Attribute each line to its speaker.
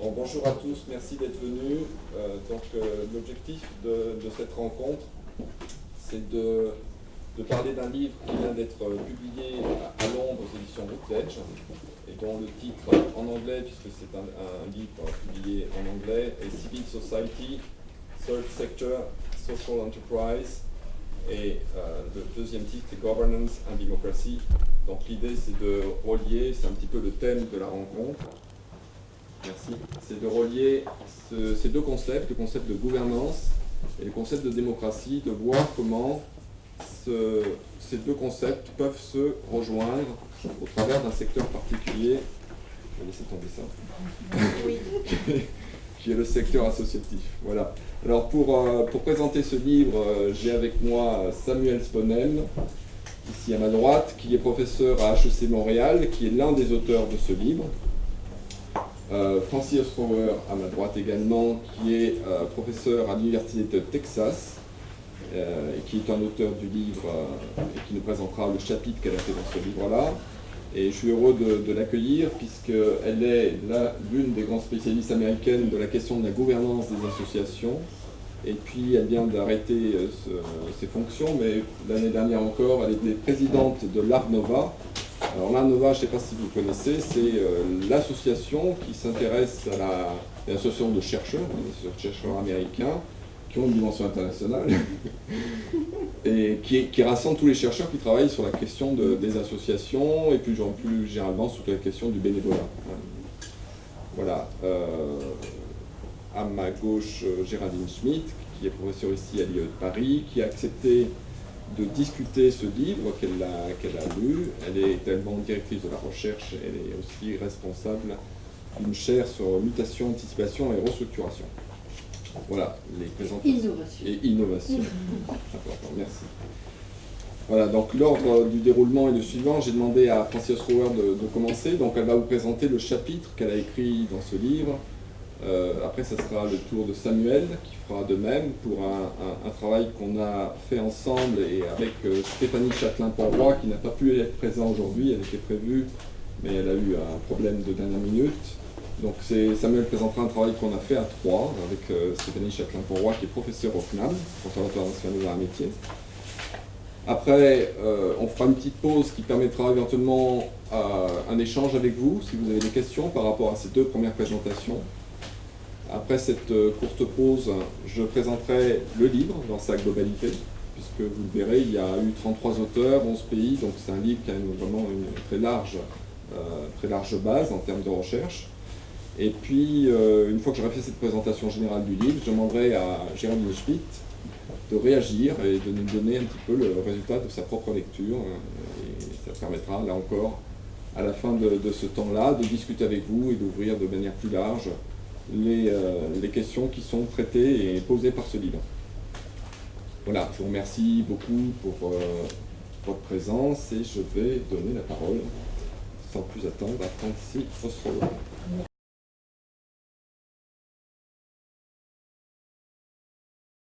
Speaker 1: Bon, bonjour à tous, merci d'être venus. L'objectif de cette rencontre, c'est de parler d'un livre qui vient d'être publié à Londres aux éditions Routledge, et dont le titre en anglais, puisque c'est un livre publié en anglais, est Civil Society, Third Sector, Social Enterprise, et le deuxième titre est Governance and Democracy. Donc l'idée, c'est de relier, c'est un petit peu le thème de la rencontre. Merci. C'est de relier ces deux concepts, le concept de gouvernance et le concept de démocratie, de voir comment ces deux concepts peuvent se rejoindre au travers d'un secteur particulier. Je vais laisser tomber ça.
Speaker 2: Oui.
Speaker 1: Qui est le secteur associatif. Voilà. Alors pour présenter ce livre, j'ai avec moi Samuel Sponheim, ici à ma droite, qui est professeur à HEC Montréal, qui est l'un des auteurs de ce livre. Francis Rower à ma droite également, qui est professeur à l'Université de Texas, et qui est un auteur du livre et qui nous présentera le chapitre qu'elle a fait dans ce livre-là. Et je suis heureux de l'accueillir puisqu'elle est l'une des grandes spécialistes américaines de la question de la gouvernance des associations. Et puis elle vient d'arrêter ses fonctions, mais l'année dernière encore, elle était présidente de l'Arnova. Alors l'Arnova, je ne sais pas si vous connaissez, c'est l'association qui s'intéresse à l'association de chercheurs, des chercheurs américains, qui ont une dimension internationale, et qui rassemble tous les chercheurs qui travaillent sur la question des associations, et puis plus généralement sur la question du bénévolat. Voilà. À ma gauche, Géraldine Schmitt, qui est professeure ici à l'IE de Paris, qui a accepté de discuter ce livre qu'elle a lu. Elle est également directrice de la recherche, elle est aussi responsable d'une chaire sur mutation, anticipation et restructuration. Voilà, les présentations.
Speaker 2: Innovation.
Speaker 1: Et innovation. Important, merci. Voilà, donc l'ordre du déroulement est le suivant. J'ai demandé à Francis Rower de commencer. Donc elle va vous présenter le chapitre qu'elle a écrit dans ce livre. Après, ce sera le tour de Samuel, qui fera de même pour un travail qu'on a fait ensemble et avec Stéphanie Châtelain-Ponroy, qui n'a pas pu être présente aujourd'hui. Elle était prévue, mais elle a eu un problème de dernière minute. Donc Samuel présentera un travail qu'on a fait à trois, avec Stéphanie Châtelain-Ponroy, qui est professeure au CNAM, Conservatoire national des arts et métiers. Après, on fera une petite pause qui permettra éventuellement un échange avec vous, si vous avez des questions par rapport à ces deux premières présentations. Après cette courte pause, je présenterai le livre dans sa globalité, puisque vous le verrez, il y a eu 33 auteurs, 11 pays, donc c'est un livre qui a vraiment une très large base en termes de recherche. Et puis, une fois que j'aurai fait cette présentation générale du livre, je demanderai à Géraldine Schmitt de réagir et de nous donner un petit peu le résultat de sa propre lecture. Et ça permettra, là encore, à la fin de ce temps-là, de discuter avec vous et d'ouvrir de manière plus large les questions qui sont traitées et posées par ce livre. Voilà, je vous remercie beaucoup pour votre présence et je vais donner la parole, sans plus attendre, à Francis Rower.